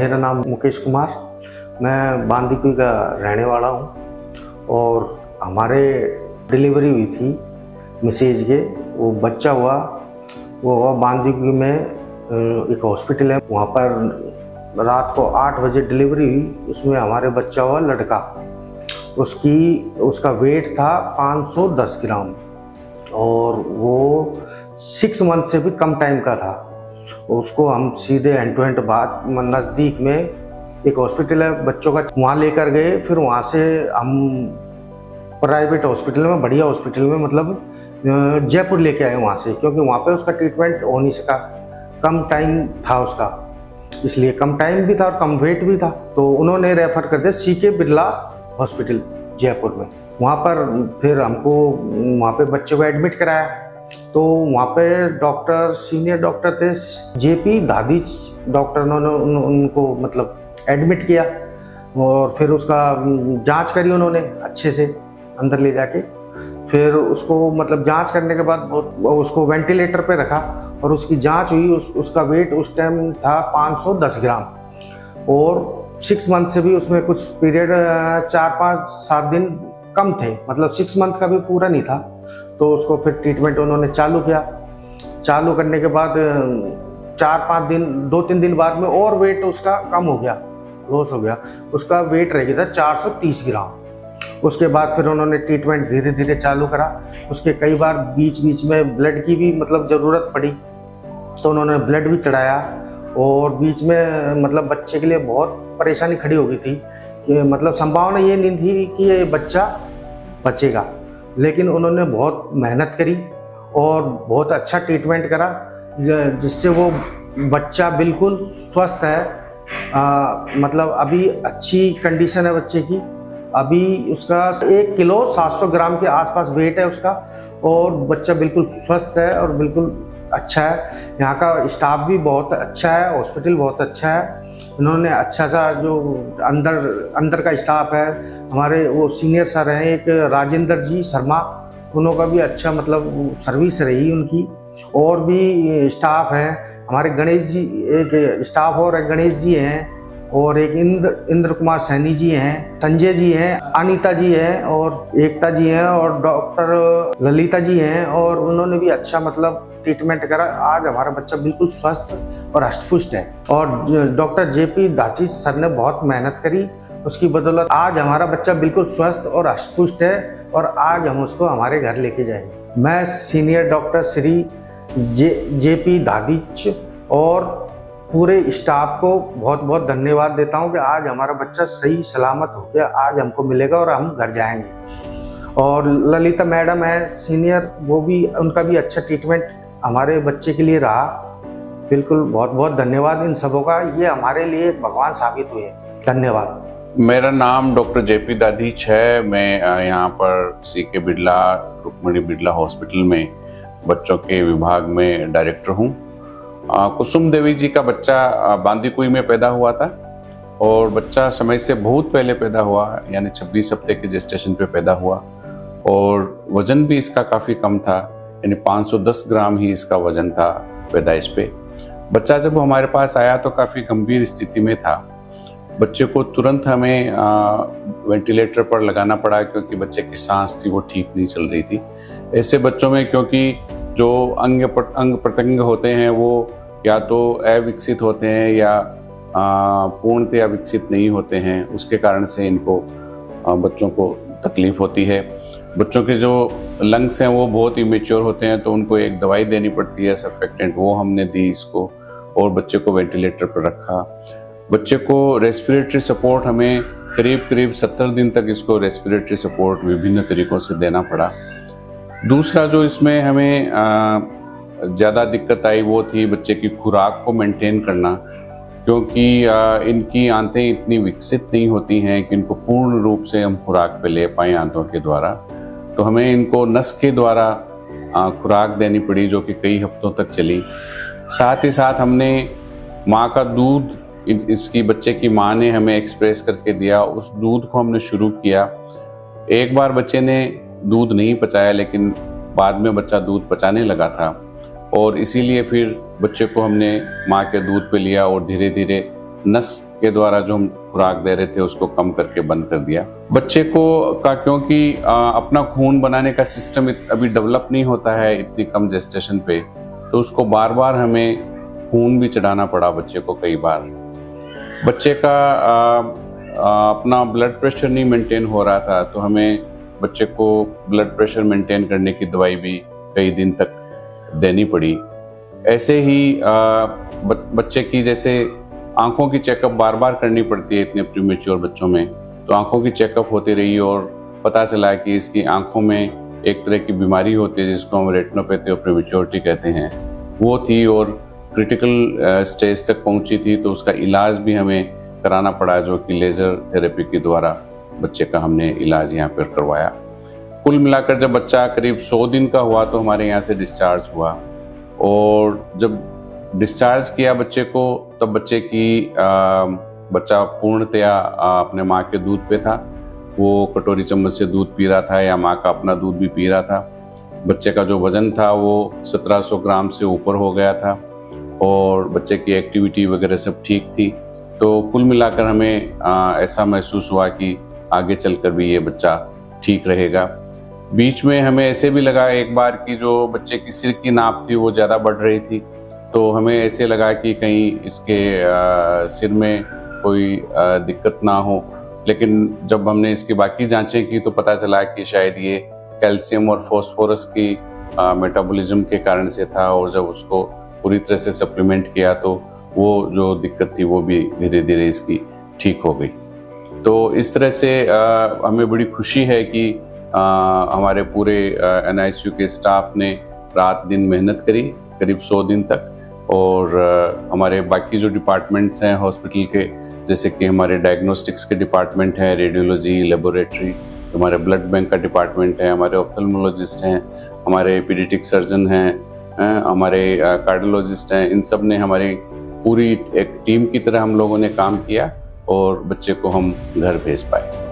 मेरा नाम मुकेश कुमार, मैं बांदीकुई का रहने वाला हूँ और हमारे डिलीवरी हुई थी मिसेज के, वो बच्चा हुआ, वो हुआ बांदीकुई में एक हॉस्पिटल है, वहाँ पर रात को 8 बजे डिलीवरी हुई। उसमें हमारे बच्चा हुआ लड़का, उसका वेट था 510 ग्राम और वो 6 मंथ से भी कम टाइम का था। उसको हम सीधे हैंड टू हैंड बात नज़दीक में एक हॉस्पिटल है बच्चों का, वहाँ लेकर गए। फिर वहाँ से हम प्राइवेट हॉस्पिटल में, बढ़िया हॉस्पिटल में, मतलब जयपुर लेके आए वहाँ से, क्योंकि वहाँ पे उसका ट्रीटमेंट हो नहीं सका, कम टाइम था उसका, इसलिए कम टाइम भी था और कम वेट भी था। तो उन्होंने रेफर कर दिया सीके बिरला हॉस्पिटल जयपुर में। वहाँ पर फिर हमको वहाँ पे बच्चे को एडमिट कराया। तो वहाँ पे डॉक्टर, सीनियर डॉक्टर थे जेपी दादीच डॉक्टर, उन्होंने उनको मतलब एडमिट किया और फिर उसका जांच करी उन्होंने अच्छे से अंदर ले जाके। फिर उसको मतलब जांच करने के बाद उसको वेंटिलेटर पे रखा और उसकी जांच हुई। उसका वेट उस टाइम था 510 ग्राम और 6 मंथ से भी उसमें कुछ पीरियड 4-5-7 दिन कम थे, मतलब 6 मंथ का भी पूरा नहीं था। तो उसको फिर ट्रीटमेंट उन्होंने चालू किया। चालू करने के बाद 4-5 दिन, 2-3 दिन बाद में और वेट उसका कम हो गया, लॉस हो गया। उसका वेट रह गया था 430 ग्राम। उसके बाद फिर उन्होंने ट्रीटमेंट धीरे धीरे चालू करा। उसके कई बार बीच बीच में ब्लड की भी मतलब ज़रूरत पड़ी, तो उन्होंने ब्लड भी चढ़ाया। और बीच में मतलब बच्चे के लिए बहुत परेशानी खड़ी हो गई थी कि मतलब संभावना ये नहीं थी कि ये बच्चा बचेगा, लेकिन उन्होंने बहुत मेहनत करी और बहुत अच्छा ट्रीटमेंट करा, जिससे वो बच्चा बिल्कुल स्वस्थ है। मतलब अभी अच्छी कंडीशन है बच्चे की। अभी उसका 1 किलो 700 ग्राम के आसपास वेट है उसका और बच्चा बिल्कुल स्वस्थ है और बिल्कुल अच्छा है। यहाँ का स्टाफ भी बहुत अच्छा है, हॉस्पिटल बहुत अच्छा है। इन्होंने अच्छा सा जो अंदर का स्टाफ है, हमारे वो सीनियर सर हैं एक राजेंद्र जी शर्मा, उन्हों का भी अच्छा मतलब सर्विस रही उनकी। और भी स्टाफ हैं हमारे, गणेश जी एक स्टाफ और एक गणेश जी हैं और एक इंद्र कुमार सैनी जी हैं, संजय जी हैं, अनीता जी हैं और एकता जी हैं और डॉक्टर ललिता जी हैं, और उन्होंने भी अच्छा मतलब ट्रीटमेंट करा। आज हमारा बच्चा बिल्कुल स्वस्थ और हष्ट-पुष्ट है और डॉक्टर जेपी दाची सर ने बहुत मेहनत करी, उसकी बदौलत आज हमारा बच्चा बिल्कुल स्वस्थ और हष्ट-पुष्ट है और आज हम उसको हमारे घर लेके जाएंगे। मैं senior doctor Shri JP Dadhich और पूरे स्टाफ को बहुत बहुत धन्यवाद देता हूं कि आज हमारा बच्चा सही सलामत होकर आज हमको मिलेगा और हम घर जाएंगे। और ललिता मैडम है सीनियर, वो भी, उनका भी अच्छा ट्रीटमेंट हमारे बच्चे के लिए रहा। बिल्कुल बहुत बहुत धन्यवाद इन सबों का, ये हमारे लिए भगवान साबित हुए। धन्यवाद। मेरा नाम डॉक्टर जेपी दादीच है। मैं यहाँ पर सीके बिरला, रुक्मिणी बिरला हॉस्पिटल में बच्चों के विभाग में डायरेक्टर हूँ। कुसुम देवी जी का बच्चा बांदीकुई में पैदा हुआ था और बच्चा समय से बहुत पहले पैदा हुआ, यानी 26 हफ्ते के जेस्टेशन पे पैदा हुआ और वजन भी इसका काफ़ी कम था, यानी 510 ग्राम ही इसका वजन था पैदाइश पे। बच्चा जब हमारे पास आया तो काफ़ी गंभीर स्थिति में था। बच्चे को तुरंत हमें वेंटिलेटर पर लगाना पड़ा क्योंकि बच्चे की सांस थी वो ठीक नहीं चल रही थी। ऐसे बच्चों में क्योंकि जो अंग प्रत्यंग होते हैं वो या तो अविकसित होते हैं या पूर्णतया विकसित नहीं होते हैं, उसके कारण से इनको बच्चों को तकलीफ होती है। बच्चों के जो लंग्स हैं वो बहुत इमेच्योर होते हैं, तो उनको एक दवाई देनी पड़ती है सर्फेक्टेंट, वो हमने दी इसको और बच्चे को वेंटिलेटर पर रखा। बच्चे को रेस्पिरेटरी सपोर्ट हमें करीब 70 दिन तक इसको रेस्पिरेटरी सपोर्ट विभिन्न तरीकों से देना पड़ा। दूसरा जो इसमें हमें ज़्यादा दिक्कत आई वो थी बच्चे की खुराक को मेंटेन करना, क्योंकि इनकी आंतें इतनी विकसित नहीं होती हैं कि इनको पूर्ण रूप से हम खुराक पे ले पाएँ आंतों के द्वारा। तो हमें इनको नस के द्वारा खुराक देनी पड़ी जो कि कई हफ्तों तक चली। साथ ही साथ हमने माँ का दूध, इसकी बच्चे की माँ ने हमें एक्सप्रेस करके दिया, उस दूध को हमने शुरू किया। एक बार बच्चे ने दूध नहीं पचाया, लेकिन बाद में बच्चा दूध पचाने लगा था और इसीलिए फिर बच्चे को हमने माँ के दूध पे लिया और धीरे धीरे नस के द्वारा जो हम खुराक दे रहे थे उसको कम करके बंद कर दिया। बच्चे को क्योंकि अपना खून बनाने का सिस्टम अभी डेवलप नहीं होता है इतनी कम जेस्टेशन पे, तो उसको बार बार हमें खून भी चढ़ाना पड़ा बच्चे को कई बार। बच्चे का अपना ब्लड प्रेशर नहीं मेंटेन हो रहा था, तो हमें बच्चे को ब्लड प्रेशर मेंटेन करने की दवाई भी कई दिन तक देनी पड़ी। ऐसे ही बच्चे की जैसे आंखों की चेकअप बार बार करनी पड़ती है इतने प्रीमेच्योर बच्चों में, तो आंखों की चेकअप होती रही और पता चला कि इसकी आंखों में एक तरह की बीमारी होती है जिसको हम रेटिनोपैथी और प्रीमेच्योरिटी कहते हैं, वो थी और क्रिटिकल स्टेज तक पहुंची थी। तो उसका इलाज भी हमें कराना पड़ा, जो कि लेज़र थेरेपी के द्वारा बच्चे का हमने इलाज यहाँ पर करवाया। कुल मिलाकर जब बच्चा करीब 100 दिन का हुआ तो हमारे यहाँ से डिस्चार्ज हुआ, और जब डिस्चार्ज किया बच्चे को तब बच्चा पूर्णतया अपने माँ के दूध पे था। वो कटोरी चम्मच से दूध पी रहा था या माँ का अपना दूध भी पी रहा था। बच्चे का जो वज़न था वो 1700 ग्राम से ऊपर हो गया था और बच्चे की एक्टिविटी वगैरह सब ठीक थी। तो कुल मिलाकर हमें ऐसा महसूस हुआ कि आगे चलकर भी ये बच्चा ठीक रहेगा। बीच में हमें ऐसे भी लगा एक बार कि जो बच्चे की सिर की नाप थी वो ज़्यादा बढ़ रही थी, तो हमें ऐसे लगा कि कहीं इसके सिर में कोई दिक्कत ना हो। लेकिन जब हमने इसकी बाकी जांचें की तो पता चला कि शायद ये कैल्शियम और फॉस्फोरस की मेटाबॉलिज्म के कारण से था, और जब उसको पूरी तरह से सप्लीमेंट किया तो वो जो दिक्कत थी वो भी धीरे धीरे इसकी ठीक हो गई। तो इस तरह से हमें बड़ी खुशी है कि हमारे पूरे NICU के स्टाफ ने रात दिन मेहनत करी करीब 100 दिन तक, और हमारे बाकी जो डिपार्टमेंट्स हैं हॉस्पिटल के, जैसे कि हमारे डायग्नोस्टिक्स के डिपार्टमेंट हैं, रेडियोलॉजी, लेबोरेटरी, हमारे ब्लड बैंक का डिपार्टमेंट है, हमारे ऑप्थेल्मोलॉजिस्ट हैं, हमारे पीडियाट्रिक सर्जन हैं, हमारे कार्डियोलॉजिस्ट हैं, इन सब ने हमारी पूरी एक टीम की तरह हम लोगों ने काम किया और बच्चे को हम घर भेज पाए।